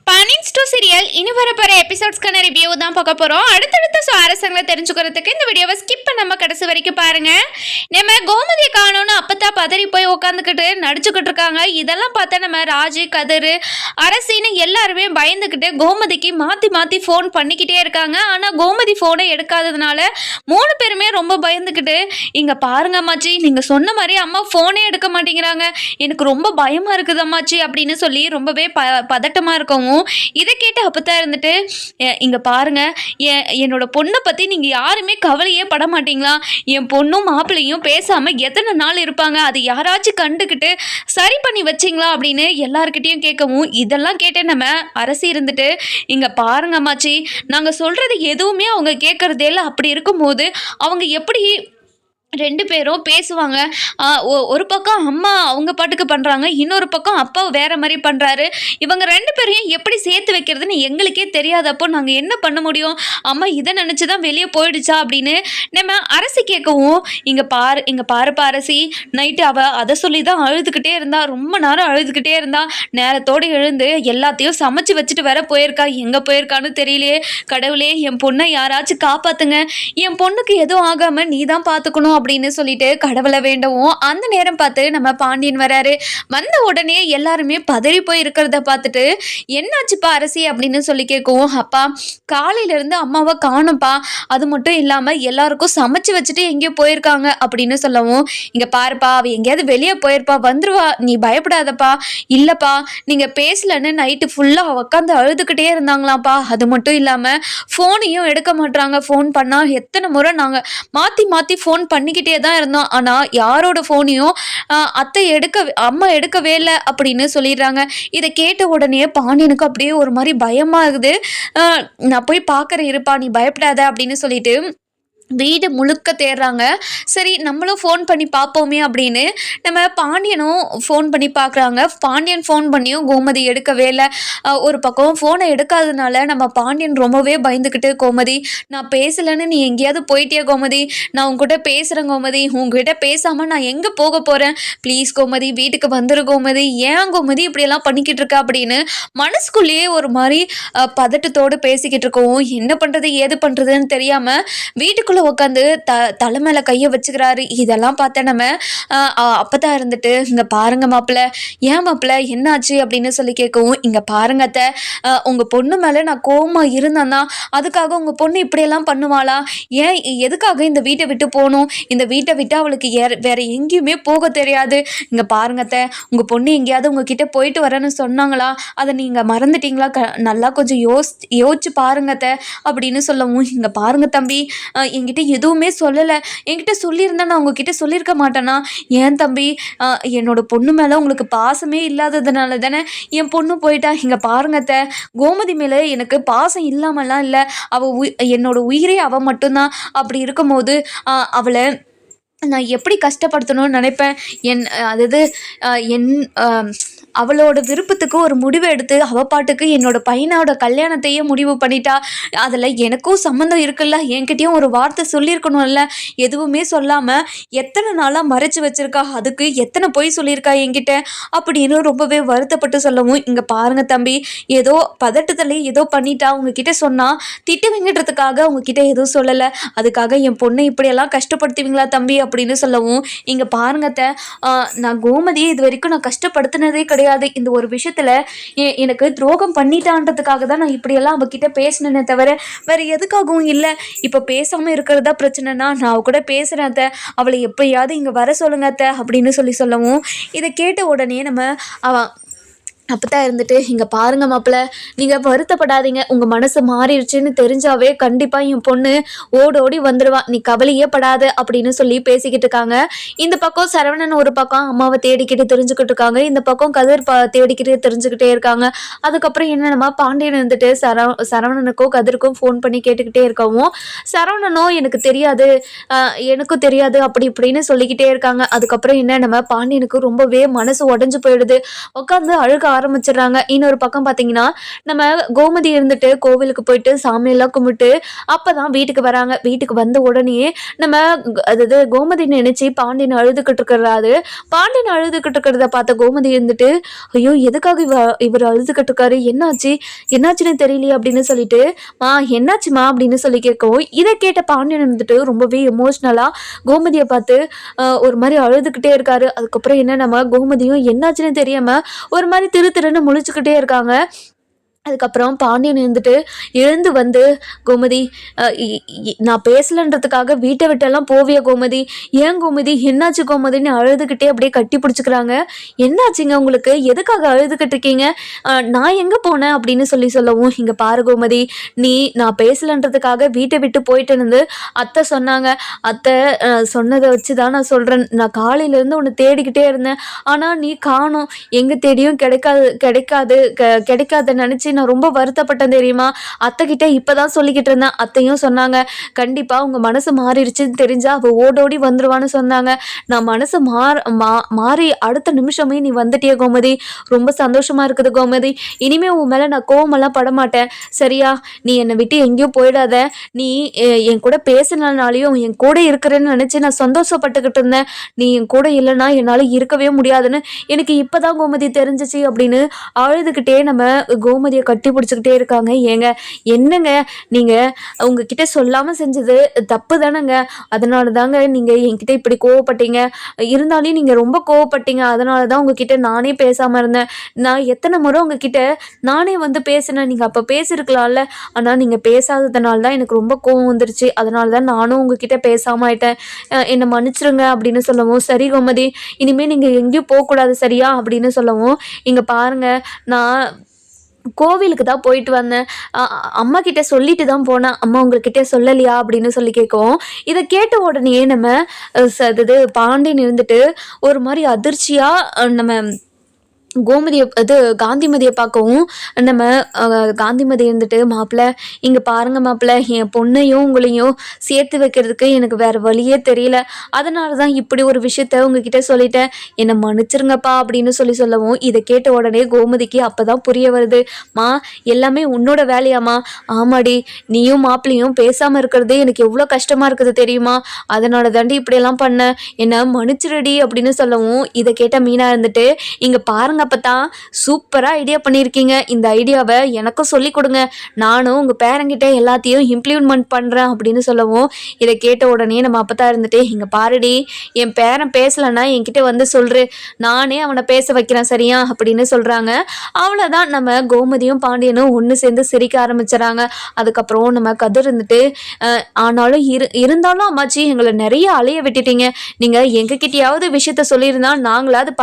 பானின்ஸ் two serial இனி வரப்போற எபிசோட்ஸ்க்கான review தான் பார்க்க போறோம். அடுத்தடுத்த சுவாரஸ்யங்களை தெரிஞ்சுக்கிறதுக்கு இந்த வீடியோவை ஸ்கிப் பண்ணாம கடைசி வரைக்கும் பாருங்க. நம்ம கோமதியை காணோன்னு அப்பதான் பதறி போய் உட்காந்துக்கிட்டு நடிச்சுக்கிட்டு இருக்காங்க. இதெல்லாம் பார்த்தா நம்ம ராஜு, கதிர், அரசின்னு எல்லாருமே பயந்துக்கிட்டு கோமதிக்கு மாத்தி மாத்தி ஃபோன் பண்ணிக்கிட்டே இருக்காங்க. ஆனா கோமதி ஃபோனை எடுக்காததுனால 3 பேருமே ரொம்ப பயந்துக்கிட்டு, இங்க பாருங்க அம்மாச்சி, நீங்க சொன்ன மாதிரி அம்மா ஃபோனே எடுக்க மாட்டேங்கிறாங்க, எனக்கு ரொம்ப பயமா இருக்குது அம்மாச்சி அப்படின்னு சொல்லி ரொம்பவே பதட்டமா இருக்கவும், இதை கேட்டு அப்பதான் இருந்துட்டு, இங்க பாருங்க, என்னோட பொண்ணை பத்தி நீங்க யாருமே கவலையே பட மாட்டீங்களா? என் பொண்ணும் மாப்பிள்ளையும் பேசாம எத்தனை நாள் இருப்பாங்க, அது யாராச்சும் கண்டுக்கிட்டு சரி பண்ணி வச்சிங்களா அப்படின்னு எல்லார்கிட்டையும் கேட்கவும், இதெல்லாம் கேட்டு நம்ம அரசி இருந்துட்டு, இங்க பாருங்க அம்மாச்சி, நாங்க சொல்றது எதுவுமே அவங்க கேட்கறதே இல்லை. அப்படி இருக்கும்போது அவங்க எப்படி 2 பேரும் பேசுவாங்க? ஒரு பக்கம் அம்மா அவங்க பாட்டுக்கு பண்ணுறாங்க, இன்னொரு பக்கம் அப்பா வேறு மாதிரி பண்ணுறாரு. இவங்க 2 பேரையும் எப்படி சேர்த்து வைக்கிறதுன்னு எங்களுக்கே தெரியாதப்போ நாங்கள் என்ன பண்ண முடியும்? அம்மா இதை நினச்சி தான் வெளியே போயிடுச்சா அப்படின்னு நம்ம அரசி கேட்கவும், இங்கே பாருப்பா அரசி, நைட்டு அவள் அதை சொல்லி தான் அழுதுகிட்டே இருந்தா, ரொம்ப நேரம் அழுதுகிட்டே இருந்தா, நேரத்தோடு எழுந்து எல்லாத்தையும் சமைச்சு வச்சுட்டு வேற போயிருக்கா. எங்கே போயிருக்கான்னு தெரியலையே, கடவுளே என் பொண்ணை யாராச்சும் காப்பாற்றுங்க, என் பொண்ணுக்கு எதுவும் ஆகாமல் நீ தான் பார்த்துக்கணும் அப்படின்னு சொல்லிட்டு கடவுளை வேண்டவும், அந்த நேரம் பார்த்து நம்ம பாண்டியன் வராரு. வந்த உடனே எல்லாருமே பதறி போய் இருக்கிறத பார்த்துட்டு, என்னாச்சுப்பா அரசி அப்படின்னு சொல்லி கேட்கவும், அப்பா காலையில இருந்து அம்மாவை காணும்ப்பா, அது மட்டும் இல்லாம எல்லாருக்கும் சமைச்சு வச்சுட்டு எங்கேயோ போயிருக்காங்க அப்படின்னு சொல்லவும், இங்க பாருப்பா, அவ எங்கேயாவது வெளியே போயிருப்பா, வந்துருவா, நீ பயப்படாதப்பா. இல்லப்பா, நீங்க பேசலன்னு நைட்டு ஃபுல்லா உட்காந்து அழுதுகிட்டே இருந்தாங்களாம்ப்பா, அது மட்டும் இல்லாம ஃபோனையும் எடுக்க மாட்டாங்க. ஃபோன் பண்ணா எத்தனை முறை நாங்க மாத்தி மாத்தி ஃபோன் பண்ணிக்கிட்டே தான் இருந்தோம், ஆனா யாரோட ஃபோனையும் அம்மா எடுக்கவே இல்லை அப்படின்னு சொல்லிடுறாங்க. இதை கேட்ட உடனே பாண்டியனுக்கு அப்படியே ஒரு மாதிரி பயமா இருக்குது. நான் போய் பார்க்குறேன் இருப்பா, நீ பயப்படாத அப்படின்னு சொல்லிட்டு வீடு முழுக்க தேடுறாங்க. சரி நம்மளும் ஃபோன் பண்ணி பார்ப்போமே அப்படின்னு நம்ம பாண்டியனும் ஃபோன் பண்ணி பார்க்குறாங்க. பாண்டியன் ஃபோன் பண்ணியும் கோமதி எடுக்கவே இல்லை. ஒரு பக்கம் ஃபோனை எடுக்காததுனால நம்ம பாண்டியன் ரொம்பவே பயந்துக்கிட்டு, கோமதி நான் பேசலைன்னு நீ எங்கேயாவது போயிட்டியா கோமதி, நான் உங்ககிட்ட பேசுகிறேன் கோமதி, உங்ககிட்ட பேசாமல் நான் எங்கே போக போகிறேன், ப்ளீஸ் கோமதி வீட்டுக்கு வந்துரு கோமதி, ஏன் கோமதி இப்படியெல்லாம் பண்ணிக்கிட்டு இருக்கா அப்படின்னு மனசுக்குள்ளேயே ஒரு மாதிரி பதட்டத்தோடு பேசிக்கிட்டு இருக்கவும், என்ன பண்ணுறது ஏது பண்ணுறதுன்னு தெரியாமல் வீட்டுக்குள்ளே உட்காந்து தலை மேல கையை வச்சுக்கிறாரு. இதெல்லாம் பார்த்தா நம்ம அப்பதான் இருந்துட்டு, இங்க பாருங்க மாப்பிள்ள, ஏன் மாப்பிள்ள என்னாச்சு அப்படின்னு சொல்லி கேட்கவும், இங்க பாருங்க அத்தை, உங்க பொண்ணு மேல நான் கோவமா இருந்தேன்னா அதுக்காக உங்க பொண்ணு இப்படியெல்லாம் பண்ணுவாளா? ஏன் எதுக்காக இந்த வீட்டை விட்டு போகணும்? இந்த வீட்டை விட்டு அவளுக்கு வேற எங்கேயுமே போக தெரியாது. இங்க பாருங்க அத்தை, உங்க பொண்ணு எங்கேயாவது உங்ககிட்ட போயிட்டு வரேன்னு சொன்னாங்களா? அதை நீங்க மறந்துட்டீங்களா? நல்லா கொஞ்சம் யோசிச்சு பாருங்க அத்தை அப்படின்னு சொல்லவும், இங்க பாருங்க தம்பி, என்கிட்ட எதுவுமே சொல்லலை, என்கிட்ட சொல்லியிருந்தா நான் உங்ககிட்ட சொல்லியிருக்க மாட்டேனா? ஏன் தம்பி, என்னோட பொண்ணு மேலே உங்களுக்கு பாசமே இல்லாததுனால தானே என் பொண்ணு போயிட்டா. இங்கே பாருங்கத்த, கோமதி மேலே எனக்கு பாசம் இல்லாமலாம் இல்லை, என்னோட உயிரே அவள் மட்டும்தான். அப்படி இருக்கும்போது அவளை நான் எப்படி கஷ்டப்படுத்தணும்னு நினைப்பேன்? அவளோட விருப்பத்துக்கு ஒரு முடிவு எடுத்து அவள் பாட்டுக்கு என்னோட பையனோட கல்யாணத்தையே முடிவு பண்ணிட்டா. அதில் எனக்கும் சம்மந்தம் இருக்குல்ல, என்கிட்டயும் ஒரு வார்த்தை சொல்லியிருக்கணும்ல, எதுவுமே சொல்லாமல் எத்தனை நாளாக மறைச்சி வச்சிருக்கா, அதுக்கு எத்தனை பொய் சொல்லியிருக்கா என்கிட்ட அப்படின்னு ரொம்பவே வருத்தப்பட்டு சொல்லவும், இங்கே பாருங்க தம்பி, ஏதோ பதட்டத்தில் ஏதோ பண்ணிட்டா, உங்ககிட்ட சொன்னால் திட்டுவீங்கன்றதுக்காக உங்ககிட்ட எதுவும் சொல்லலை, அதுக்காக என் பொண்ணை இப்படியெல்லாம் கஷ்டப்படுத்துவீங்களா தம்பி அப்படின்னு சொல்லவும், இங்கே பாருங்கத்த, நான் கோமதியை இது வரைக்கும் நான் கஷ்டப்படுத்தினதே கிடையாது. இந்த ஒரு விஷயத்துல எனக்கு துரோகம் பண்ணிட்டான்றதுக்காக தான் நான் இப்படியெல்லாம் அவகிட்ட பேசினேனே தவிர வேற எதுக்காகவும் இல்லை. இப்போ பேசாம இருக்கிறதா பிரச்சனைனா நான் அவ கூட பேசுறேன் அத்தை, அவளை எப்பயாவது இங்க வர சொல்லுங்க அத்தை அப்படின்னு சொல்லவும், இதை கேட்ட உடனே நம்ம அப்பதான் இருந்துட்டு, இங்கே பாருங்க மாப்பிள்ள, நீங்கள் வருத்தப்படாதீங்க, உங்கள் மனசு மாறிடுச்சுன்னு தெரிஞ்சாவே கண்டிப்பாக என் பொண்ணு ஓடோடி வந்துடுவா, நீ கவலையே படாத அப்படின்னு சொல்லி பேசிக்கிட்டு இருக்காங்க. இந்த பக்கம் சரவணன் ஒரு பக்கம் அம்மாவை தேடிக்கிட்டு தெரிஞ்சுக்கிட்டு இருக்காங்க, இந்த பக்கம் கதிர் தேடிக்கிட்டு தெரிஞ்சுக்கிட்டே இருக்காங்க. அதுக்கப்புறம் என்னென்னமா பாண்டியன் இருந்துட்டு சரவணனுக்கும் கதிருக்கும் ஃபோன் பண்ணி கேட்டுக்கிட்டே இருக்கவும், சரவணனும் எனக்கும் தெரியாது அப்படி இப்படின்னு சொல்லிக்கிட்டே இருக்காங்க. அதுக்கப்புறம் என்ன, நம்ம பாண்டியனுக்கு ரொம்பவே மனசு உடஞ்சு போயிடுது, உட்காந்து அழுக ஆரம்பிச்சிடுறாங்க. இன்னொரு பக்கம் பார்த்தீங்கன்னா, நம்ம கோமதி இருந்துட்டு கோவிலுக்கு போயிட்டு சாமியெல்லாம் கும்பிட்டு அப்பதான் வீட்டுக்கு வராங்க. வீட்டுக்கு வந்த உடனேயே நம்ம அதாவது கோமதி நினைச்சு பாண்டியன் அழுதுகிட்டு இருக்கிறாரு. பாண்டியன் அழுதுகிட்டு இருக்கிறத பார்த்த கோமதி இருந்துட்டு, ஐயோ எதுக்காக இவர் அழுதுகிட்டு இருக்காரு, என்னாச்சு என்னாச்சுன்னு தெரியலையே அப்படின்னு சொல்லிட்டு, மா என்னாச்சுமா அப்படின்னு சொல்லி கேட்கவும், இதை கேட்ட பாண்டியன் இருந்துட்டு ரொம்பவே எமோஷ்னலா கோமதியை பார்த்து ஒரு மாதிரி அழுதுகிட்டே இருக்காரு. அதுக்கப்புறம் என்ன, நம்ம கோமதியும் என்னாச்சுன்னு தெரியாம ஒரு மாதிரி திரு திருன்னு முழிச்சுக்கிட்டே இருக்காங்க. அதுக்கப்புறம் பாண்டியன் இருந்துட்டு எழுந்து வந்து, கோமதி நான் பேசலன்றதுக்காக வீட்டை விட்டெல்லாம் போவியா கோமதி, ஏன் கோமதி என்னாச்சு கோமதின்னு அழுதுகிட்டே அப்படியே கட்டி பிடிச்சிக்கிறாங்க. என்னாச்சுங்க உங்களுக்கு, எதுக்காக அழுதுகிட்டு இருக்கீங்க, நான் எங்கே போனேன் அப்படின்னு சொல்லவும், இங்கே பாரு கோமதி, நான் பேசலன்றதுக்காக வீட்டை விட்டு போயிட்டு அத்தை சொன்னாங்க. அத்தை சொன்னதை வச்சு தான் நான் சொல்கிறேன். நான் காலையிலேருந்து உன்னை தேடிக்கிட்டே இருந்தேன், ஆனால் நீ காணோம், எங்கே தேடியும் கிடைக்காத நினச்சி நான் ரொம்ப வருத்தப்பட்டேன் தெரியுமா. அத்தைக்கிட்ட இப்பதான் சொல்லிக்கிட்டு இருந்தேன். அத்தையும் சொன்னாங்க, கண்டிப்பா உங்க மனசு மாறிடுச்சுன்னு தெரிஞ்சா அவ ஓடோடி வந்துருவான்னு சொன்னாங்க. நான் மனசு மாறி அடுத்த நிமிஷமே நீ வந்துட்டிய கோமதி, ரொம்ப சந்தோஷமா இருக்குது கோமதி. இனிமே உன் மேல நான் கோவமெல்லாம் படமாட்டேன் சரியா. நீ என்னை விட்டு எங்கேயும் போயிடாத. நீ என் கூட பேசினாலும் என் கூட இருக்கிறேன்னு நினைச்சு நான் சந்தோஷப்பட்டுக்கிட்டு இருந்தேன். நீ என் கூட இல்லைன்னா என்னால இருக்கவே முடியாதுன்னு எனக்கு இப்பதான் கோமதி தெரிஞ்சிச்சு அப்படின்னு அழுதுகிட்டே நம்ம கோமதியை கட்டி பிடிச்சிக்கிட்டே இருக்காங்க. ஏங்க என்னங்க நீங்கள் உங்ககிட்ட சொல்லாமல் செஞ்சது தப்பு தானேங்க, அதனால தாங்க நீங்கள் என்கிட்ட இப்படி கோவப்பட்டீங்க. இருந்தாலும் நீங்கள் ரொம்ப கோவப்பட்டீங்க, அதனால தான் உங்ககிட்ட நானே பேசாமல் இருந்தேன். நான் எத்தனை முறை உங்ககிட்ட நானே வந்து பேசினேன், நீங்கள் அப்போ பேசியிருக்கலாம்ல, ஆனால் நீங்கள் பேசாததுனால தான் எனக்கு ரொம்ப கோவம் வந்துருச்சு, அதனால தான் நானும் உங்ககிட்ட பேசாமல் ஆயிட்டேன், என்னை மன்னிச்சிருங்க அப்படின்னு சொல்லவும், சரி கோமதி இனிமேல் நீங்கள் எங்கேயும் போகக்கூடாது சரியா அப்படின்னு சொல்லவும், இங்கே பாருங்கள் நான் கோவிலுக்கு தான் போயிட்டு வந்தேன், அம்மா கிட்ட சொல்லிட்டு தான் போனேன், அம்மா உங்ககிட்ட சொல்லலையா அப்படின்னு சொல்லி கேட்கவும், இதை கேட்ட உடனே நம்ம பாண்டியன் இருந்துட்டு ஒரு மாதிரி அதிர்ச்சியாக நம்ம காந்திமதியை பார்க்கவும், நம்ம காந்திமதி இருந்துட்டு, மாப்பிள்ளை இங்கே பாருங்க மாப்பிள்ளை, என் பொண்ணையும் உங்களையும் சேர்த்து வைக்கிறதுக்கு எனக்கு வேறு வழியே தெரியல, அதனால தான் இப்படி ஒரு விஷயத்த உங்ககிட்ட சொல்லிட்டேன், என்னை மன்னிச்சிருங்கப்பா அப்படின்னு சொல்லவும், இதை கேட்ட உடனே கோமதிக்கு அப்போ தான் புரிய வருது, மா எல்லாமே உன்னோட வேலையாம்மா, ஆமாடி நீயும் மாப்பிள்ளையும் பேசாமல் இருக்கிறது எனக்கு எவ்வளோ கஷ்டமாக இருக்குது தெரியுமா, அதனால தாண்டி இப்படியெல்லாம் பண்ண, என்னை மன்னிச்சிருடி அப்படின்னு சொல்லவும், இதை கேட்ட மீனா இருந்துட்டு, இங்கே பாருங்க அப்பதான் சூப்பராக ஐடியா பண்ணியிருக்கீங்க, இந்த ஐடியாவை எனக்கும் சொல்லி கொடுங்க, நானும் உங்கள் பேரங்கிட்ட எல்லாத்தையும் இம்ப்ளிமெண்ட் பண்ணுறேன் அப்படின்னு சொல்லவும், இதை கேட்ட உடனே நம்ம அப்பதான் இருந்துட்டு, இங்கே பாருடி என் பேரன் பேசலைன்னா என்கிட்ட வந்து சொல்று, நானே அவனை பேச வைக்கிறேன் சரியா அப்படின்னு சொல்கிறாங்க. அவ்வளோதான், நம்ம கோமதியும் பாண்டியனும் ஒன்று சேர்ந்து சிரிக்க ஆரம்பிச்சிடறாங்க. அதுக்கப்புறம் நம்ம கதிர் இருந்துட்டு, ஆனாலும் இருந்தாலும் அம்மாச்சி எங்களை நிறைய அலைய விட்டுட்டீங்க, நீங்கள் எங்ககிட்டயாவது விஷயத்த சொல்லியிருந்தா நாங்களாவது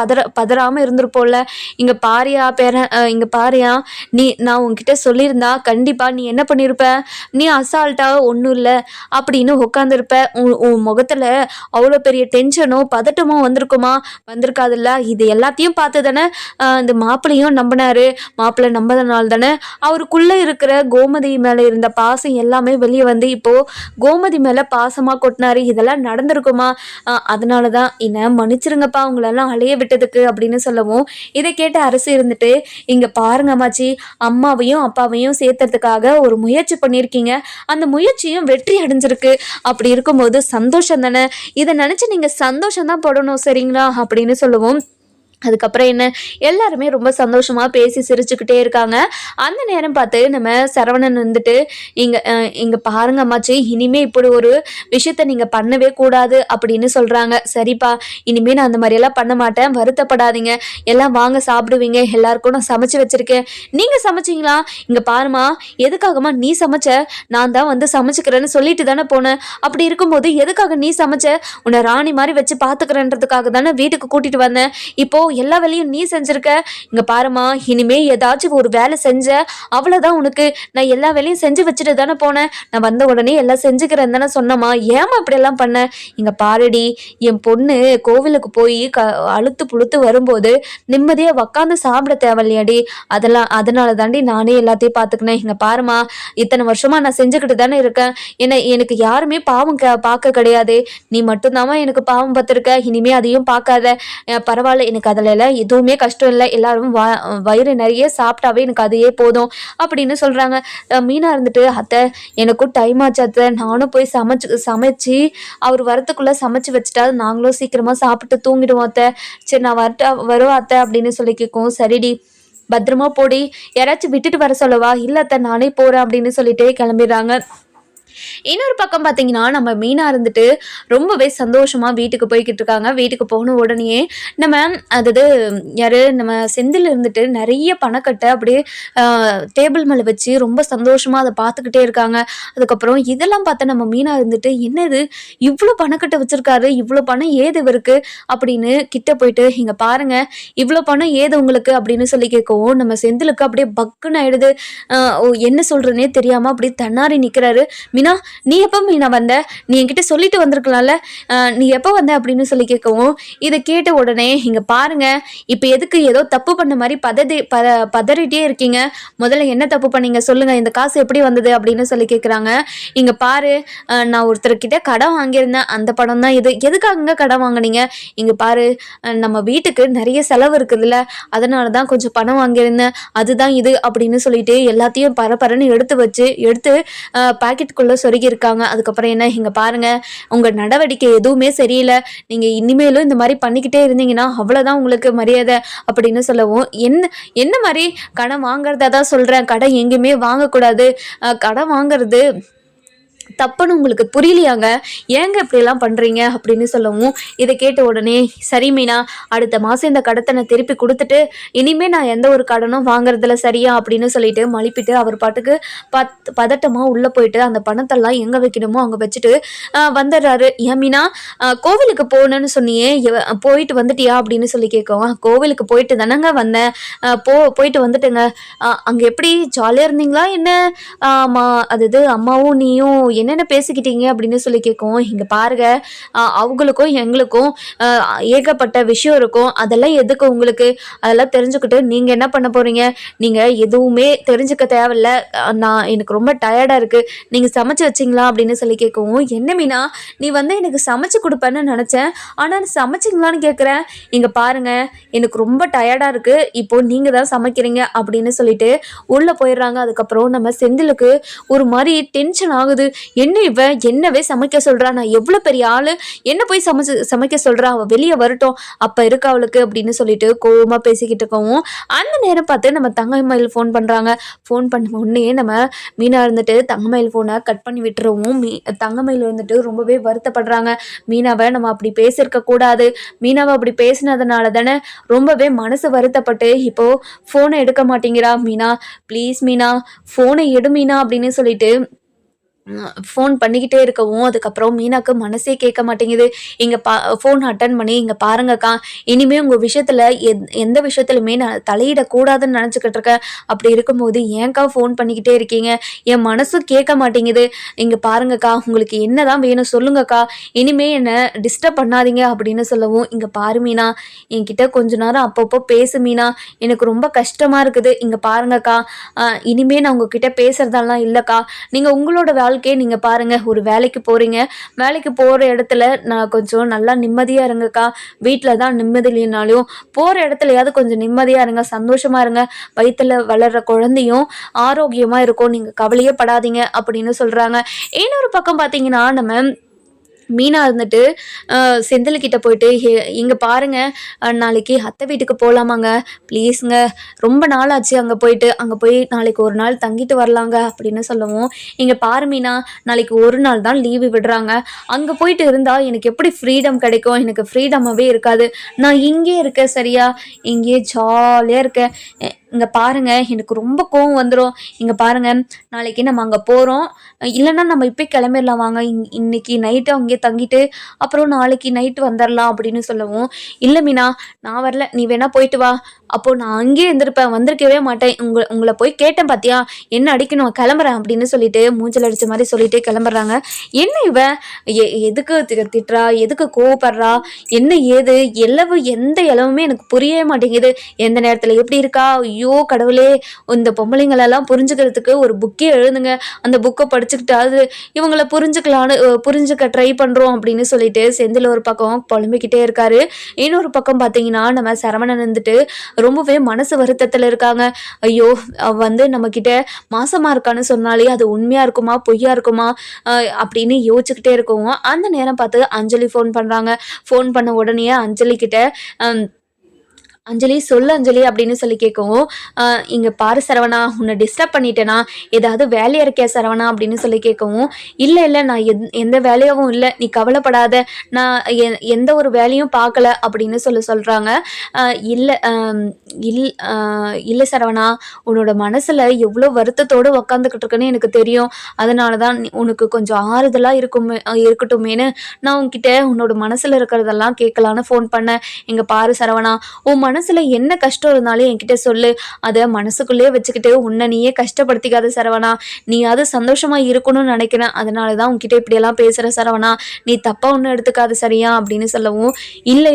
பதறாமல் இருந்திருப்போம்ல, இங்கே பாரியா இங்கே பாரியா, நான் உங்ககிட்ட சொல்லியிருந்தா கண்டிப்பாக நீ என்ன பண்ணியிருப்ப, நீ அசால்ட்டாக ஒன்றும் இல்லை அப்படின்னு உட்காந்துருப்ப, உன் முகத்தில் அவ்வளோ பெரிய டென்ஷனோ பதட்டமோ வந்திருக்காதுல்ல, இது எல்லாத்தையும் பார்த்து தானே இந்த மாப்பிள்ளையும் நம்பினாரு, மாப்பிள்ளை நம்பதனால தானே அவருக்குள்ளே இருக்கிற கோமதி மேலே இருந்த பாசம் எல்லாமே வெளியே வந்து இப்போது கோமதி மேலே பாசமாக கொட்டினாரு, இதெல்லாம் நடந்திருக்குமா, அதனால தான் என்னை மன்னிச்சிருங்கப்பா உங்களெல்லாம் அலைய விட்டதுக்கு அப்படின்னு சொல்லவும், இதை கேட்ட அரசு இருந்துட்டு, இங்க பாருங்க அம்மாச்சி, அம்மாவையும் அப்பாவையும் சேர்த்துறதுக்காக ஒரு முயற்சி பண்ணியிருக்கீங்க, அந்த முயற்சியும் வெற்றி அடைஞ்சிருக்கு, அப்படி இருக்கும்போது சந்தோஷம் தானே, இதை நினைச்சு நீங்க சந்தோஷம் தான் படணும் சரிங்களா அப்படின்னு சொல்லவும், அதுக்கப்புறம் என்ன எல்லாருமே ரொம்ப சந்தோஷமாக பேசி சிரிச்சுக்கிட்டே இருக்காங்க. அந்த நேரம் பார்த்து நம்ம சரவணன் வந்துட்டு, இங்கே பாருங்க அம்மாச்சி, இனிமேல் இப்படி ஒரு விஷயத்த நீங்கள் பண்ணவே கூடாது அப்படின்னு சொல்கிறாங்க. சரிப்பா இனிமேல் நான் அந்த மாதிரியெல்லாம் பண்ண மாட்டேன், வருத்தப்படாதீங்க, எல்லாம் வாங்க சாப்பிடுவீங்க, எல்லாருக்கும் நான் சமைச்சு வச்சுருக்கேன், நீங்கள் சமைச்சிங்களா, இங்கே பாருமா எதுக்காகமா நீ சமைச்ச, நான் தான் வந்து சமைச்சுக்கிறேன்னு சொல்லிட்டு தானே போனேன், அப்படி இருக்கும்போது எதுக்காக நீ சமைச்ச, உன்னை ராணி மாதிரி வச்சு பார்த்துக்கிறேன்றதுக்காக தானே வீட்டுக்கு கூட்டிகிட்டு வந்தேன், இப்போது எல்லா வேலையும் நீ செஞ்சிருக்க, இங்க பாருமா இனிமே ஏதாச்சும் ஒரு வேலை செஞ்ச அவ்வளவுதான், உனக்கு நான் எல்லா வேலையும் செஞ்சு வச்சுட்டு தானே போனேன், நான் வந்த உடனே எல்லாம் செஞ்சுக்கிறேன் தானே சொன்னமா, ஏமா இப்படி எல்லாம் பண்ண, இங்க பாருடி என் பொண்ணு கோவிலுக்கு போய் அழுத்து புழுத்து வரும்போது நிம்மதியா உக்காந்து சாப்பிட தேவையில்லையாடி, அதனால தாண்டி நானே எல்லாத்தையும் பார்த்துக்கினேன், இங்க பாருமா இத்தனை வருஷமா நான் செஞ்சுக்கிட்டு தானே இருக்கேன், எனக்கு யாருமே பாவம் பார்க்க கிடையாது, நீ மட்டும்தாமா எனக்கு பாவம் பார்த்துருக்க, இனிமே அதையும் பார்க்காத, பரவாயில்ல எனக்கு அதெல்லாம் அதில் எதுவுமே கஷ்டம் இல்லை, எல்லாரும் வயிறு நிறைய சாப்பிட்டாவே எனக்கு அதையே போதும் அப்படின்னு சொல்கிறாங்க. மீனா இருந்துட்டு, அத்தை எனக்கும் டைம் ஆச்சு அத்தை, நானும் போய் சமைச்சு அவர் வரத்துக்குள்ளே சமைச்சு வச்சுட்டா நாங்களும் சீக்கிரமாக சாப்பிட்டு தூங்கிடுவோம் அத்தை. சரி நான் வருவா அத்தை அப்படின்னு சொல்லி கேட்கும். சரிடி பத்திரமா போடி, யாராச்சும் விட்டுட்டு வர சொல்லவா? இல்லை அத்தை நானே போகிறேன் அப்படின்னு சொல்லிட்டு கிளம்பிடுறாங்க. இன்னொரு பக்கம் பார்த்தீங்கன்னா நம்ம மீனா இருந்துட்டு ரொம்பவே சந்தோஷமா வீட்டுக்கு போய்கிட்டு இருக்காங்க. வீட்டுக்கு போன உடனே நம்ம அதாவது யாரு நம்ம செந்தில் இருந்துட்டு நிறைய பணக்கட்டை அப்படியே டேபிள் மேலே வச்சு ரொம்ப சந்தோஷமா அதை பார்த்துக்கிட்டே இருக்காங்க. அதுக்கப்புறம் இதெல்லாம் பார்த்து நம்ம மீனா இருந்துட்டு என்னது இவ்வளோ பணக்கட்டை வச்சிருக்காரு, இவ்வளோ பணம் ஏது இவருக்கு அப்படின்னு கிட்ட போயிட்டு இங்க பாருங்க இவ்வளோ பணம் ஏது உங்களுக்கு அப்படின்னு சொல்லி கேட்கவும் நம்ம செந்திலுக்கு அப்படியே பக்குன்னு ஆயிடுது. என்ன சொல்றதுனே தெரியாம அப்படியே தன்னாரி நிற்கிறாரு. மீனா நீ எப்போ மீனா வந்த, நீ என்கிட்ட சொல்லிட்டு வந்திருக்கலாம்ல, நீ எப்போ வந்த அப்படின்னு சொல்லி கேட்கவும் இதை கேட்ட உடனே இங்க பாருங்க இப்போ எதுக்கு ஏதோ தப்பு பண்ண மாதிரி பதறிட்டே இருக்கீங்க, முதல்ல என்ன தப்பு பண்ணீங்க சொல்லுங்க, இந்த காசு எப்படி வந்தது அப்படின்னு சொல்லி கேட்குறாங்க. இங்க பாரு நான் ஒருத்தர்கிட்ட கடன் வாங்கியிருந்தேன், அந்த படம் தான் இது, எதுக்காக கடன் வாங்கினீங்க, இங்க பாரு நம்ம வீட்டுக்கு நிறைய செலவு இருக்குதுல்ல அதனால தான் கொஞ்சம் பணம் வாங்கியிருந்தேன், அதுதான் இது அப்படின்னு சொல்லிட்டு எல்லாத்தையும் பரபரன்னு எடுத்து பாக்கெட்டுக்குள்ள சொருகி இருக்காங்க. அதுக்கப்புறம் என்ன இங்க பாருங்க உங்க நடவடிக்கை எதுவுமே சரியில்லை, நீங்க இனிமேலும் இந்த மாதிரி பண்ணிக்கிட்டே இருந்தீங்கன்னா அவ்வளவுதான் உங்களுக்கு மரியாதை அப்படின்னு சொல்லவும் என்ன மாதிரி கடன் வாங்குறதா தான் சொல்றேன், கடன் எங்கேயுமே வாங்கக்கூடாது, கடன் வாங்குறது தப்புன்னு உங்களுக்கு புரியலையாங்க, ஏங்க இப்படியெல்லாம் பண்ணுறீங்க அப்படின்னு சொல்லவும் இதை கேட்ட உடனே சரி மீனா அடுத்த மாதம் இந்த கடத்தை நான் திருப்பி கொடுத்துட்டு இனிமேல் நான் எந்த ஒரு கடனும் வாங்குறதில்ல சரியா அப்படின்னு சொல்லிட்டு மலிப்பிட்டு அவர் பாட்டுக்கு பதட்டமாக உள்ளே போயிட்டு அந்த பணத்தெல்லாம் எங்கே வைக்கணுமோ அங்கே வச்சுட்டு வந்துடுறாரு. ஏன் மீனா கோவிலுக்கு போகணுன்னு சொன்னியே போயிட்டு வந்துட்டியா அப்படின்னு சொல்லி கேட்கவும் கோவிலுக்கு போயிட்டு தானங்க வந்தேன், போயிட்டு வந்துட்டுங்க, அங்கே எப்படி ஜாலியாக இருந்தீங்களா என்ன, அது அம்மாவும் நீயும் என்னென்ன பேசிக்கிட்டீங்க அப்படின்னு சொல்லி கேட்கும். இங்கே பாருங்க அவங்களுக்கும் எங்களுக்கும் ஏகப்பட்ட விஷயம் இருக்கும், அதெல்லாம் எதுக்கு உங்களுக்கு, அதெல்லாம் தெரிஞ்சுக்கிட்டு நீங்கள் என்ன பண்ண போகிறீங்க, நீங்கள் எதுவுமே தெரிஞ்சுக்க தேவையில்ல, எனக்கு ரொம்ப டயர்டாக இருக்குது, நீங்கள் சமைச்சு வச்சிங்களா அப்படின்னு சொல்லி கேட்கவும் என்ன மீனா நீ எனக்கு சமைச்சு கொடுப்பேன்னு நினச்சேன், ஆனால் சமைச்சிங்களான்னு கேட்குறேன், இங்கே பாருங்கள் எனக்கு ரொம்ப டயர்டாக இருக்குது, இப்போது நீங்கள் தான் சமைக்கிறீங்க அப்படின்னு சொல்லிட்டு உள்ளே போயிடுறாங்க. அதுக்கப்புறம் நம்ம செந்திலுக்கு ஒரு மாதிரி டென்ஷன் ஆகுது, என்ன இவ என்னவே சமைக்க சொல்றா, நான் எவ்வளோ பெரிய ஆளு, என்ன போய் சமைக்க சொல்றா, அவள் வெளியே வரட்டும் அப்போ இருக்கு அவளுக்கு அப்படின்னு சொல்லிட்டு கோவமாக பேசிக்கிட்டு இருக்கவும் அந்த நேரம் பார்த்து நம்ம தங்கமயில் ஃபோன் பண்ணுறாங்க. ஃபோன் பண்ண உடனே நம்ம மீனா இருந்துட்டு தங்கமயில் ஃபோனை கட் பண்ணி விட்டுருவோம். தங்கமயில் இருந்துட்டு ரொம்பவே வருத்தப்படுறாங்க. மீனாவை நம்ம அப்படி பேசியிருக்க கூடாது, மீனாவை அப்படி பேசினதுனால தானே ரொம்பவே மனசு வருத்தப்பட்டு இப்போ ஃபோனை எடுக்க மாட்டேங்கிறா, மீனா ப்ளீஸ் மீனா ஃபோனை எடு மீனா அப்படின்னு சொல்லிட்டு ஃபோன் பண்ணிக்கிட்டே இருக்கவும் அதுக்கப்புறம் மீனாக்கு மனசே கேட்க மாட்டேங்குது. இங்கே ஃபோன் அட்டன் பண்ணி இங்கே பாருங்கக்கா இனிமேல் உங்கள் விஷயத்தில் எந்த விஷயத்துலையுமே நான் தலையிடக்கூடாதுன்னு நினச்சிக்கிட்டு இருக்கேன், அப்படி இருக்கும்போது ஏன்க்கா ஃபோன் பண்ணிக்கிட்டே இருக்கீங்க, என் மனசும் கேட்க மாட்டேங்குது, இங்கே பாருங்கக்கா உங்களுக்கு என்ன தான் வேணும் சொல்லுங்கக்கா, இனிமேல் என்னை டிஸ்டர்ப் பண்ணாதீங்க அப்படின்னு சொல்லவும் இங்கே பாரு மீனா என்கிட்ட கொஞ்ச நேரம் அப்பப்போ பேசு மீனா, எனக்கு ரொம்ப கஷ்டமாக இருக்குது, இங்கே பாருங்கக்கா இனிமேல் நான் உங்ககிட்ட பேசுகிறதெல்லாம் இல்லைக்கா, நீங்கள் உங்களோட வாழ்க்கையை நீங்கள் பாருங்கள், ஒரு வேலைக்கு போகிறீங்க, வேலைக்கு போகிற இடத்துல நான் கொஞ்சம் நல்லா நிம்மதியாக இருங்கக்கா, வீட்டில் தான் நிம்மதி இல்லைனாலும் போகிற இடத்துலையாவது கொஞ்சம் நிம்மதியாக இருங்க, சந்தோஷமாக இருங்க, வயிற்றில் வளர்கிற குழந்தையும் ஆரோக்கியமாக இருக்கும், நீங்கள் கவலையே படாதீங்க அப்படின்னு சொல்கிறாங்க. இன்னொரு பக்கம் பார்த்தீங்கன்னா நம்ம மீனா இருந்துட்டு செந்தில்கிட்ட போயிட்டு இங்கே பாருங்க நாளைக்கு அத்தை வீட்டுக்கு போகலாமாங்க ப்ளீஸுங்க, ரொம்ப நாள் ஆச்சு அங்கே போய் நாளைக்கு ஒரு நாள் தங்கிட்டு வரலாங்க அப்படின்னு சொல்லவும் இங்கே பாரு மீனா நாளைக்கு ஒரு நாள் தான் லீவு விடுறாங்க, அங்கே போயிட்டு இருந்தால் எனக்கு எப்படி ஃப்ரீடம் கிடைக்கும், எனக்கு ஃப்ரீடமாகவே இருக்காது, நான் இங்கே இருக்கேன் சரியா, இங்கே ஜாலியாக இருக்கேன், இங்கே பாருங்கள் எனக்கு ரொம்ப கோவம் வந்துடும், இங்கே பாருங்கள் நாளைக்கு நம்ம அங்கே போகிறோம், இல்லைன்னா நம்ம இப்போ கிளம்பிடலாம் வாங்க, இன்னைக்கு நைட்டு அங்கேயே தங்கிட்டு அப்புறம் நாளைக்கு நைட்டு வந்துடலாம் அப்படின்னு சொல்லவும் இல்லை மீனா நான் வரல, நீ வேணா போயிட்டு வா, அப்போது நான் அங்கேயே இருந்திருப்பேன், வந்திருக்கவே மாட்டேன், உங்களை போய் கேட்டேன் பார்த்தியா, என்ன அடிக்கணும் கிளம்புறேன் அப்படின்னு சொல்லிட்டு மூஞ்சல் அடித்த மாதிரி சொல்லிட்டு கிளம்புறாங்க. என்ன இவன் எதுக்கு திட்டுறா, எதுக்கு கோவப்படுறா, என்ன ஏது எந்த இளவுமே எனக்கு புரியவே மாட்டேங்குது, எந்த நேரத்தில் எப்படி இருக்கா, ஐயோ கடவுளே, இந்த பொம்பளைங்களெல்லாம் புரிஞ்சுக்கிறதுக்கு ஒரு புக்கே எழுதுங்க, அந்த புக்கை படிச்சுக்கிட்டாவது இவங்கள புரிஞ்சுக்க ட்ரை பண்ணுறோம் அப்படின்னு சொல்லிட்டு செந்தில் ஒரு பக்கம் புலம்பிக்கிட்டே இருக்காரு. இன்னொரு பக்கம் பார்த்தீங்கன்னா நம்ம சரவணன் வந்துட்டு ரொம்பவே மனசு வருத்தத்தில் இருக்காங்க. ஐயோ வந்து நம்மக்கிட்ட மாசமாக இருக்கான்னு சொன்னாலே அது உண்மையாக இருக்குமா பொய்யா இருக்குமா அப்படின்னு யோசிச்சுக்கிட்டே இருக்கவும் அந்த நேரம் பார்த்து அஞ்சலி ஃபோன் பண்ணுறாங்க. ஃபோன் பண்ண உடனே அஞ்சலி கிட்ட அஞ்சலி சொல்லு அஞ்சலி அப்படின்னு சொல்லி கேட்கவும் இங்கே பாரு சரவணா, உன்னை டிஸ்டர்ப் பண்ணிட்டேனா, ஏதாவது வேலையாக இருக்கியா சரவணா அப்படின்னு சொல்லி கேட்கவும் இல்லை இல்லை நான் எந்த வேலையாகவும் இல்லை, நீ கவலைப்படாத, நான் எந்த ஒரு வேலையும் பார்க்கல அப்படின்னு சொல்கிறாங்க. இல்லை இல்லை சரவணா, உன்னோட மனசில் எவ்வளோ வருத்தத்தோடு உக்காந்துக்கிட்டு இருக்குன்னு எனக்கு தெரியும், அதனால தான் உனக்கு கொஞ்சம் ஆறுதலாக இருக்கட்டுமேனு நான் உன்கிட்ட உன்னோட மனசில் இருக்கிறதெல்லாம் கேட்கலான்னு ஃபோன் பண்ணேன். இங்கே பாரு சரவணா, உன் மனசுல என்ன கஷ்டம் இருந்தாலும் என்கிட்ட சொல்லு, அதை மனசுக்குள்ளேயே வச்சுக்கிட்டு உன்னை நீயே கஷ்டப்படுத்திக்காத சரவணா, நீயாவது சந்தோஷமா இருக்கணும்னு நினைக்கிறேன், அதனாலதான் உன்கிட்ட இப்படியெல்லாம் பேசுற சரவணா, நீ தப்பா ஒன்றும் எடுத்துக்காது சரியா அப்படின்னு சொல்லவும் இல்லை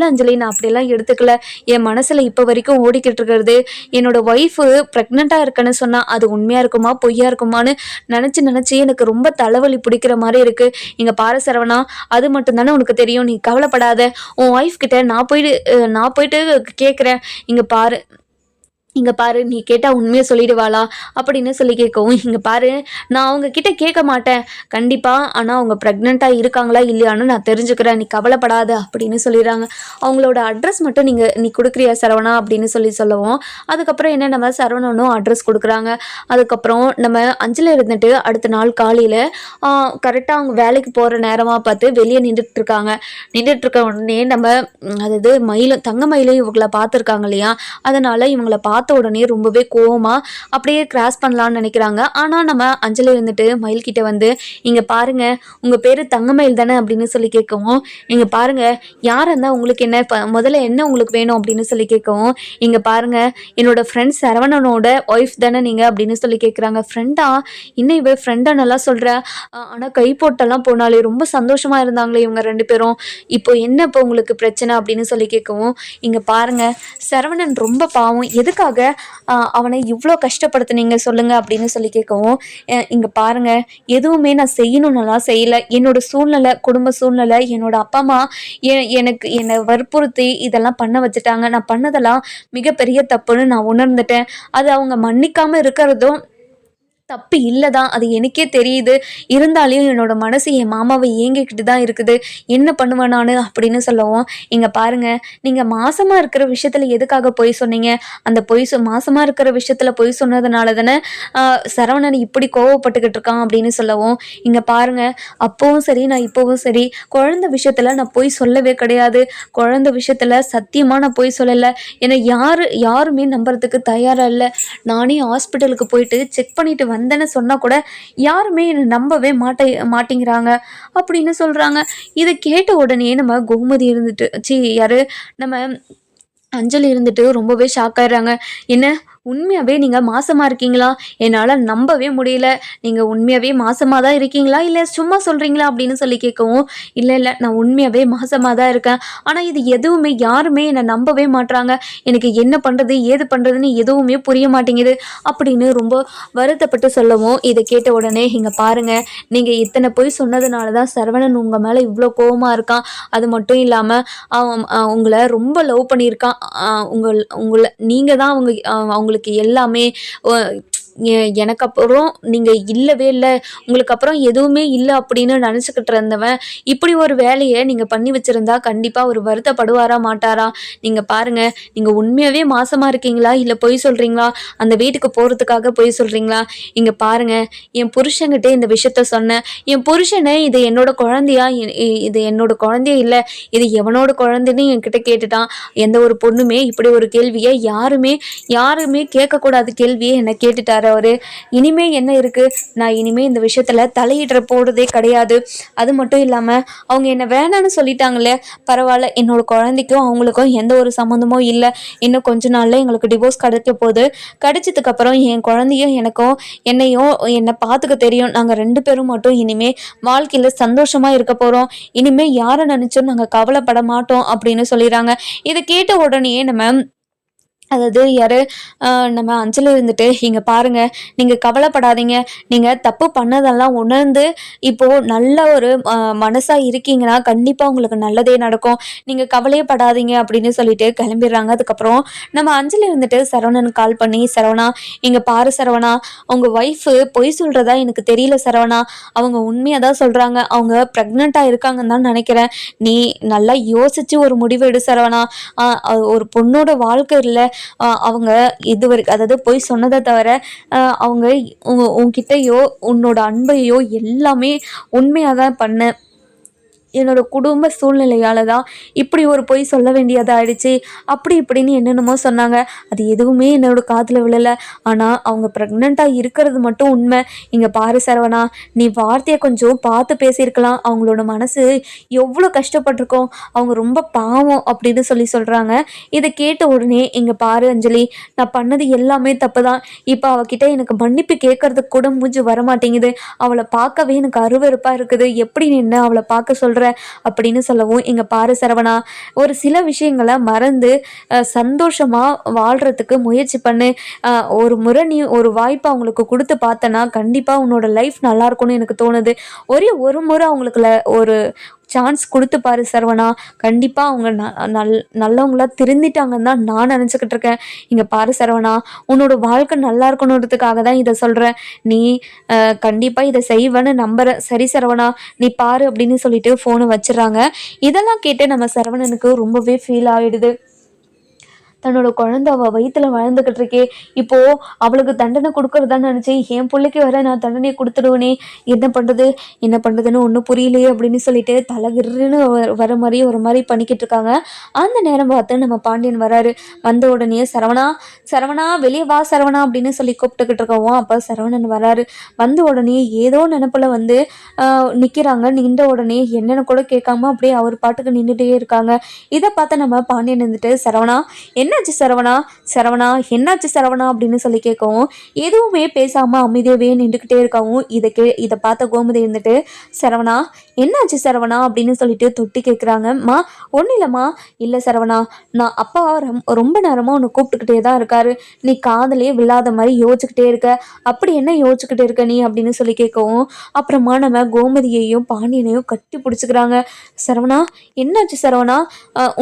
அஞ்சலி, நான் அப்படியெல்லாம் எடுத்துக்கல, என் மனசுல இப்போ வரைக்கும் ஓடிக்கிட்டு இருக்கிறது என்னோட ஒய்ஃபு ப்ரெக்னெண்டா இருக்குன்னு சொன்னா அது உண்மையா இருக்குமா பொய்யா இருக்குமான்னு நினைச்சு எனக்கு ரொம்ப தலைவலி பிடிக்கிற மாதிரி இருக்கு. இங்க பாரு சரவணா, அது மட்டும் தானே உனக்கு தெரியும், நீ கவலைப்படாத, உன் ஒய்ஃப் கிட்ட நான் போயிட்டு கேட்குறேன், இங்கே பாரு நீ கேட்டால் உண்மையை சொல்லிடுவாளா அப்படின்னு சொல்லி கேட்கவும், இங்கே பாரு நான் அவங்க கிட்ட கேட்க மாட்டேன் கண்டிப்பாக, ஆனால் அவங்க ப்ரெக்னெண்ட்டாக இருக்காங்களா இல்லையான்னு நான் தெரிஞ்சுக்கிறேன், நீ கவலைப்படாத அப்படின்னு சொல்லிடுறாங்க. அவங்களோட அட்ரஸ் மட்டும் நீ கொடுக்குறியா சரவணா அப்படின்னு சொல்லவும் அதுக்கப்புறம் என்ன நம்ம சரவணனும் அட்ரஸ் கொடுக்குறாங்க. அதுக்கப்புறம் நம்ம அஞ்சலி இருந்துட்டு அடுத்த நாள் காலையில் கரெக்டாக அவங்க வேலைக்கு போகிற நேரமாக பார்த்து வெளியே நின்றுட்டுருக்க உடனே நம்ம அதாவது தங்க மயிலும் இவங்களை பார்த்துருக்காங்க இல்லையா, அதனால் இவங்களை பார்த்த உடனே ரொம்பவே கோவமா அப்படியே கிராஸ் பண்ணலாம்னு நினைக்கிறாங்க. ஆனால் நம்ம அஞ்சலி இருந்துட்டு மயில் கிட்ட வந்து இங்கே பாருங்க உங்கள் பேர் தங்கமயில் தானே அப்படின்னு சொல்லி கேட்கவும், இங்கே பாருங்க யார் இருந்தால் உங்களுக்கு என்ன, முதல்ல என்ன உங்களுக்கு வேணும் அப்படின்னு சொல்லி கேட்கவும், இங்கே பாருங்க என்னோட ஃப்ரெண்ட் சரவணனோட ஒய்ஃப் தானே நீங்கள் அப்படின்னு சொல்லி கேட்குறாங்க. ஃப்ரெண்டா, இன்னும் இவ ஃப்ரெண்டா நல்லா சொல்கிற, ஆனால் கை போட்டெல்லாம் போனாலே ரொம்ப சந்தோஷமா இருந்தாங்களே இவங்க ரெண்டு பேரும், இப்போ உங்களுக்கு பிரச்சனை அப்படின்னு சொல்லி கேட்கவும், இங்கே பாருங்க சரவணன் ரொம்ப பாவம், எதுக்காக அவனை இவ்வளோ கஷ்டப்படுத்துனீங்க சொல்லுங்க அப்படின்னு சொல்லி கேட்கவும், இங்கே பாருங்க எதுவுமே நான் செய்யணும்னுலாம் செய்யலை, என்னோட சூழ்நிலை குடும்ப சூழ்நிலை என்னோட அப்பா அம்மா என்னை வற்புறுத்தி இதெல்லாம் பண்ண வச்சுட்டாங்க, நான் பண்ணதெல்லாம் மிகப்பெரிய தப்புன்னு நான் உணர்ந்துட்டேன், அது அவங்க மன்னிக்காமல் இருக்கிறதும் தப்பு இல்லை தான், அது எனக்கே தெரியுது, இருந்தாலும் என்னோட மனசு என் மாமாவை ஏங்கிக்கிட்டு தான் இருக்குது, என்ன பண்ணுவேன் நான் அப்படின்னு சொல்லவும், இங்கே பாருங்க நீங்கள் மாசமாக இருக்கிற விஷயத்தில் எதுக்காக பொய் சொன்னீங்க, அந்த மாசமாக இருக்கிற விஷயத்தில் பொய் சொன்னதுனால தானே சரவணன் இப்படி கோவப்பட்டுக்கிட்டு இருக்கான் அப்படின்னு சொல்லவும், இங்கே பாருங்க அப்பவும் சரி நான் இப்போவும் சரி குழந்தை விஷயத்தில் நான் பொய் சொல்லவே கிடையாது, குழந்தை விஷயத்தில் சத்தியமாக நான் பொய் சொல்லலை, என்னை யாருமே நம்புறதுக்கு தயாராக இல்லை, நானே ஹாஸ்பிட்டலுக்கு போயிட்டு செக் பண்ணிட்டு வந்தேன்னு சொன்னா கூட யாருமே என்னை நம்பவே மாட்டேங்கிறாங்க அப்படின்னு சொல்றாங்க. இதை கேட்ட உடனே நம்ம கோமதி இருந்துட்டு நம்ம அஞ்சலி இருந்துட்டு ரொம்பவே ஷாக் ஆயிடுறாங்க. என்ன உண்மையாகவே நீங்கள் மாசமாக இருக்கீங்களா, என்னால் நம்பவே முடியல, நீங்கள் உண்மையாகவே மாசமாக தான் இருக்கீங்களா இல்லை சும்மா சொல்கிறீங்களா அப்படின்னு சொல்லி கேட்கவும், இல்லை நான் உண்மையாகவே மாசமாக தான் இருக்கேன், ஆனால் இது எதுவுமே யாருமே என்னை நம்பவே மாட்டுறாங்க, எனக்கு என்ன பண்ணுறது ஏது பண்ணுறதுன்னு எதுவுமே புரிய மாட்டேங்குது அப்படின்னு ரொம்ப வருத்தப்பட்டு சொல்லவும், இதை கேட்ட உடனே இங்கே பாருங்கள் நீங்கள் இத்தனை போய் சொன்னதுனால தான் சரவணன் உங்கள் மேலே இவ்வளோ கோவமாக இருக்கான், அது மட்டும் இல்லாமல் அவன் உங்களை ரொம்ப லவ் பண்ணியிருக்கான், உங்களை நீங்கள் தான் அவங்களுக்கு எல்லாமே, எனக்கு அப்புறம் நீங்கள் இல்லவே இல்லை, உங்களுக்கு அப்புறம் எதுவுமே இல்லை அப்படின்னு நினச்சிக்கிட்டு இருந்தவன் இப்படி ஒரு வேலையை நீங்கள் பண்ணி வச்சுருந்தா கண்டிப்பாக ஒரு வருத்தப்படுவாரா மாட்டாரா, நீங்கள் பாருங்கள் நீங்கள் உண்மையாகவே மாசமாக இருக்கீங்களா இல்லை பொய் சொல்கிறீங்களா, அந்த வீட்டுக்கு போகிறதுக்காக பொய் சொல்கிறீங்களா, இங்கே பாருங்கள் என் புருஷன்கிட்டே இந்த விஷயத்த சொன்னேன், என் புருஷனை இது என்னோட குழந்தையா, இது என்னோட குழந்தையே இல்லை, இது எவனோட குழந்தைன்னு என்கிட்ட கேட்டுட்டான், எந்த ஒரு பொண்ணுமே இப்படி ஒரு கேள்வியை யாருமே கேட்கக்கூடாத கேள்வியை என்னை கேட்டுட்டார் அவரு, இனிமே என்ன இருக்கு, நான் இனிமே இந்த விஷயத்துல தலையிடுற போடுறதே கிடையாது, அது மட்டும் இல்லாம அவங்க என்ன வேணான்னு சொல்லிட்டாங்களே பரவாயில்ல, என்னோட குழந்தைக்கும் அவங்களுக்கும் எந்த ஒரு சம்மந்தமும் இல்லை, இன்னும் கொஞ்ச நாள்ல எங்களுக்கு டிவோர்ஸ் கிடைக்க போகுது, கிடைச்சதுக்கு அப்புறம் என் குழந்தையும் எனக்கும் என்னை பார்த்துக்க தெரியும், நாங்க ரெண்டு பேரும் மட்டும் இனிமே வாழ்க்கையில சந்தோஷமா இருக்க போறோம், இனிமே யாரை நினைச்சும் நாங்க கவலைப்பட மாட்டோம் அப்படின்னு சொல்லிடுறாங்க. இதை கேட்ட உடனே நம்ம அதாவது யாரு நம்ம அஞ்சலி இருந்துட்டு, "இங்க பாருங்க, நீங்க கவலைப்படாதீங்க. நீங்க தப்பு பண்ணதெல்லாம் உணர்ந்து, இப்போ நல்ல ஒரு மனசா இருக்கீங்கன்னா, கண்டிப்பா உங்களுக்கு நல்லதே நடக்கும். நீங்க கவலையே படாதீங்க." அப்படின்னு சொல்லிட்டு கிளம்பிடுறாங்க. அதுக்கப்புறம் நம்ம அஞ்சலி இருந்துட்டு சரவணனுக்கு கால் பண்ணி, "சரவணா, இங்க பாரு சரவணா, உங்க ஒய்ஃபு பொய் சொல்றதா எனக்கு தெரியல சரவணா. அவங்க உண்மையா தான் சொல்றாங்க. அவங்க பிரெக்னென்ட்டா இருக்காங்கன்னு தான் நெனைக்கிறேன். நீ நல்லா யோசிச்சு ஒரு முடிவு எடு சரவணா. ஒரு பொண்ணோட வாழ்க்கை இல்ல. அவங்க அதாவது பொய் சொன்னத தவிர, அவங்க உன்கிட்டயோ, உன்னோட அன்பையோ எல்லாமே உண்மையா தான் என்னோட குடும்ப சூழ்நிலையால தான் இப்படி ஒரு பொய் சொல்ல வேண்டியதாயிடுச்சு. அப்படி இப்படின்னு என்னென்னமோ சொன்னாங்க. அது எதுவுமே என்னோட காதுல விழல. ஆனா அவங்க பிரெக்னென்ட்டா இருக்கிறது மட்டும் உண்மை. இங்க பாரு சரவணா, நீ வார்த்தைய கொஞ்சம் பார்த்து பேசியிருக்கலாம். அவங்களோட மனசு எவ்வளோ கஷ்டப்பட்டுருக்கும். அவங்க ரொம்ப பாவம்." அப்படின்னு சொல்றாங்க. இத கேட்ட உடனே, "இங்க பாரு அஞ்சலி, நான் பண்ணது எல்லாமே தப்பு தான். இப்ப அவகிட்ட எனக்கு மன்னிப்பு கேட்கறதுக்கு கூட மூஞ்சு வரமாட்டேங்குது. அவளை பார்க்கவே எனக்கு அருவருப்பா இருக்குது. எப்படி நீ என்ன அவளை பார்க்க சொல்ற?" அப்படின்னு சொல்லவும், "இங்க பாரு சரவணா, ஒரு சில விஷயங்களை மறந்து சந்தோஷமா வாழ்றதுக்கு முயற்சி பண்ணு. ஒரு முறை நீ ஒரு வாய்ப்பு அவங்களுக்கு கொடுத்து பார்த்தனா, கண்டிப்பா உன்னோட லைஃப் நல்லா இருக்கும்னு எனக்கு தோணுது. ஒரே ஒரு முறை அவங்களுக்கு ஒரு சான்ஸ் கொடுத்து பாரு சரவணா. கண்டிப்பா அவங்க நல்லவங்களா திருந்திட்டாங்கன்னு தான் நான் நினச்சிக்கிட்டு இருக்கேன். இங்க பாரு சரவணா, உன்னோட வாழ்க்கை நல்லா இருக்கணுன்றதுக்காக தான் இதை சொல்கிறேன். நீ கண்டிப்பா இதை செய்வேன்னு நம்புறேன். சரி சரவணா, நீ பாரு." அப்படின்னு சொல்லிட்டு ஃபோனை வச்சிடறாங்க. இதெல்லாம் கேட்டு நம்ம சரவணனுக்கு ரொம்பவே ஃபீல் ஆகிடுது. தன்னோட குழந்தை அவள் வயிற்றுல வளர்ந்துக்கிட்டு இருக்கே, இப்போது அவளுக்கு தண்டனை கொடுக்குறதான்னு நினச்சி என் பிள்ளைக்கு வர நான் தண்டனையை கொடுத்துடுவேனே, என்ன பண்ணுறது என்ன பண்ணுறதுன்னு ஒன்றும் புரியலையே அப்படின்னு சொல்லிட்டு தலைகிருன்னு வர மாதிரி ஒரு மாதிரி பண்ணிக்கிட்டு இருக்காங்க. அந்த நேரம் பார்த்து நம்ம பாண்டியன் வராரு. வந்த உடனே, "சரவணா, சரவணா, வெளியே வா சரவணா" அப்படின்னு சொல்லி கூப்பிட்டுக்கிட்டு இருக்கவும், அப்போ சரவணன் வராரு. வந்த உடனே ஏதோ நினப்பில் வந்து நிற்கிறாங்க. நின்ற உடனே என்னென்னு கூட கேட்காம அப்படியே அவர் பாட்டுக்கு நின்றுட்டே இருக்காங்க. இதை பார்த்து நம்ம பாண்டியன் இருந்துட்டு, "சரவணா, என்னாச்சு சரவணா, சரவணா, என்னாச்சு சரவணா?" அப்படின்னு சொல்லி கேட்கவும், எதுவுமே பேசாமல் அமைதியாகவே நின்றுக்கிட்டே இருக்கவும், இதை பார்த்த கோமதி இருந்துட்டு, "சரவணா, என்னாச்சு சரவணா?" அப்படின்னு சொல்லிட்டு தொட்டி கேட்குறாங்க. "மா, ஒன்றும் இல்லைம்மா." "இல்லை சரவணா, நான் அப்பா ரொம்ப நேரமாக உன்னை கூப்பிட்டுக்கிட்டே தான் இருக்காரு. நீ காதலே விழாத மாதிரி யோசிச்சுக்கிட்டே இருக்க. அப்படி என்ன யோசிச்சுக்கிட்டே இருக்க நீ?" அப்படின்னு சொல்லி கேட்கவும், அப்புறமா நம்ம கோமதியையும் பாண்டியனையும் கட்டி பிடிச்சிக்கிறாங்க. "சரவணா, என்னாச்சு சரவணா?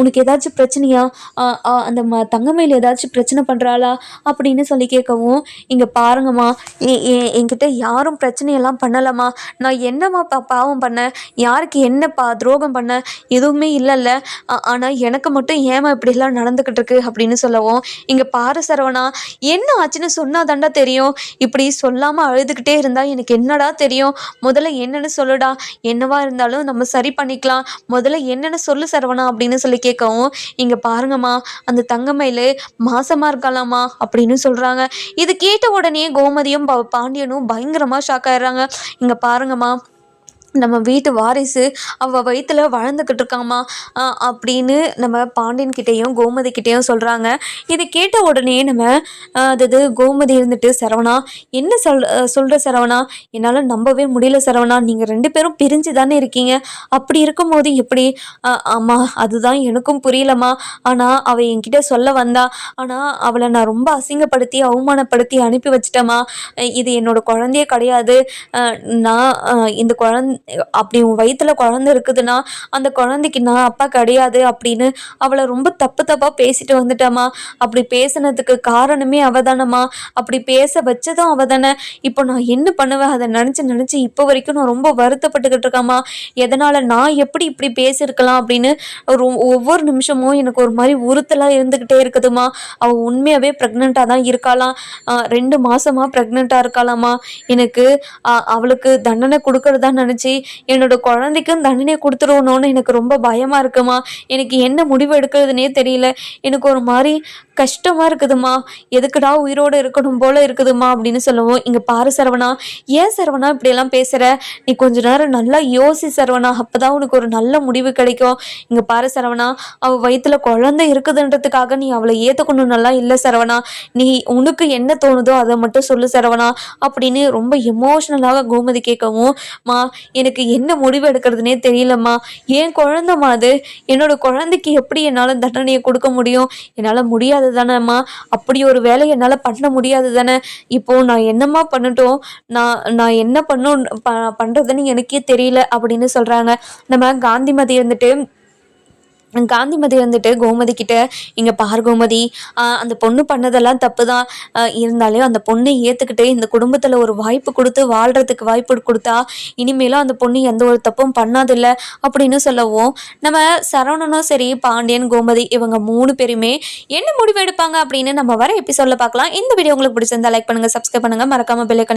உனக்கு ஏதாச்சும் பிரச்சனையா? அந்த தங்கமயில் ஏதாச்சும் பிரச்சனை பண்ணுறாளா?" அப்படின்னு சொல்லி கேட்கவும், "இங்கே பாருங்கம்மா, என்கிட்ட யாரும் பிரச்சனையெல்லாம் பண்ணலம்மா. நான் என்னம்மா பாவம் பண்ணேன்? யாருக்கு என்ன துரோகம் பண்ணேன்? எதுவுமே இல்லைல்ல. ஆனால் எனக்கு மட்டும் ஏமா இப்படிலாம் நடந்துக்கிட்டு இருக்கு?" அப்படின்னு சொல்லவும், "இங்கே பாரு சரவணா, என்ன ஆச்சுன்னு சொன்னா தாண்டா தெரியும். இப்படி சொல்லாமல் அழுதுகிட்டே இருந்தால் எனக்கு என்னடா தெரியும்? முதல்ல என்னன்னு சொல்லுடா. என்னவா இருந்தாலும் நம்ம சரி பண்ணிக்கலாம். முதல்ல என்னன்னு சொல்லு சரவணா." அப்படின்னு சொல்லி கேட்கவும், "இங்கே பாருங்கம்மா, அந்த தங்கமயில் மாசமா இருக்காளாமா" அப்படின்னு சொல்கிறாங்க. இது கேட்ட உடனே கோமதியும் பாண்டியனும் பயங்கரமாக ஷாக் ஆயிடுறாங்க. "இங்கே பாருங்கம்மா, நம்ம வீட்டு வாரிசு அவள் வயிற்றுல வளர்ந்துக்கிட்டு இருக்காம்மா" அப்படின்னு நம்ம பாண்டியன்கிட்டையும் கோமதிக்கிட்டேயும் சொல்கிறாங்க. இதை கேட்ட உடனே நம்ம அதாவது கோமதி இருந்துட்டு, "சரவணா, என்ன சொல்கிற சரவணா? என்னால் நம்பவே முடியல சரவணா. நீங்கள் 2 பேரும் பிரிஞ்சு தானே இருக்கீங்க. அப்படி இருக்கும்போது எப்படி?" "ஆமாம், அதுதான் எனக்கும் புரியலம்மா. ஆனால் அவள் என்கிட்ட சொல்ல வந்தா. ஆனால் அவளை நான் ரொம்ப அசிங்கப்படுத்தி அவமானப்படுத்தி அனுப்பி வச்சிட்டேம்மா. இது என்னோட குழந்தையே கிடையாது. நான் இந்த அப்படி உன் வயிற்றுல குழந்தை இருக்குதுன்னா அந்த குழந்தைக்கு நான் அப்பா கிடையாது அப்படின்னு அவளை ரொம்ப தப்பாக பேசிட்டு வந்துட்டாம்மா. அப்படி பேசினதுக்கு காரணமே அவதானம்மா. அப்படி பேச வச்சதும் அவதானே. இப்போ நான் என்ன பண்ணுவேன்? அதை நினச்சி இப்போ வரைக்கும் நான் ரொம்ப வருத்தப்பட்டுக்கிட்டு இருக்கேம்மா. எதனால் நான் எப்படி இப்படி பேசியிருக்கலாம் அப்படின்னு ஒவ்வொரு நிமிஷமும் எனக்கு ஒரு மாதிரி உறுத்தலாக இருந்துக்கிட்டே இருக்குதுமா. அவள் உண்மையாகவே ப்ரெக்னெண்ட்டாக தான் இருக்காளாம். 2 மாதமாக ப்ரெக்னெண்ட்டாக இருக்காளாம்மா. எனக்கு அவளுக்கு தண்டனை கொடுக்கறதா நினச்சி என்னோட குழந்தைக்கும் தண்டனை கொடுத்துருவணும்னு எனக்கு ரொம்ப பயமாக இருக்குமா. எனக்கு என்ன முடிவு எடுக்கிறதுனே தெரியல. எனக்கு ஒரு மாதிரி கஷ்டமாக இருக்குதுமா. எதுக்குடா உயிரோடு இருக்கணும் போல இருக்குதுமா அப்படின்னு சொல்லவும், "இங்கே பாரு சரவணா, ஏன் சரவணா இப்படியெல்லாம் பேசுகிற? நீ கொஞ்ச நேரம் நல்லா யோசி சரவணா. அப்போ தான் உனக்கு ஒரு நல்ல முடிவு கிடைக்கும். இங்கே பாரு சரவணா, அவள் வயிற்றுல குழந்தை இருக்குதுன்றதுக்காக நீ அவளை ஏற்றுக்கணும்னெல்லாம் இல்லை சரவணா. நீ உனக்கு என்ன தோணுதோ அதை மட்டும் சொல்லு சரவணா." அப்படின்னு ரொம்ப எமோஷ்னலாக கோமதி கேட்கவும், "மா, எனக்கு என்ன முடிவு எடுக்கிறதுனே தெரியலம்மா. என் குழந்தைம்மா அது. என்னோட குழந்தைக்கு எப்படி என்னால் தண்டனையை கொடுக்க முடியும்? என்னால் முடியாது தானேம்மா. அப்படி ஒரு வேலை என்னால் பண்ண முடியாது தானே. இப்போது நான் என்னம்மா பண்ணட்டும்? நான் என்ன பண்ணுறதுன்னு எனக்கே தெரியல அப்படின்னு சொல்கிறாங்க. நம்ம காந்திமதி வந்துட்டு கோமதி கிட்ட, இங்கே பார் கோமதி, அந்த பொண்ணு பண்ணதெல்லாம் தப்பு தான். இருந்தாலும் அந்த பொண்ணை ஏற்றுக்கிட்டு இந்த குடும்பத்தில் ஒரு வாய்ப்பு கொடுத்து வாழ்கிறதுக்கு வாய்ப்பு கொடுத்தா இனிமேலும் அந்த பொண்ணு எந்த ஒரு தப்பும் பண்ணாதில்ல அப்படின்னு சொல்லவும், நம்ம சரவணனும் சரி, பாண்டியன், கோமதி இவங்க 3 பேருமே என்ன முடிவு எடுப்பாங்க அப்படின்னு நம்ம வர எபிசோடில் பார்க்கலாம். இந்த வீடியோ உங்களுக்கு பிடிச்சிருந்தா லைக் பண்ணுங்கள், சப்ஸ்கிரைப் பண்ணுங்கள், மறக்காமல் பெல் ஐகானை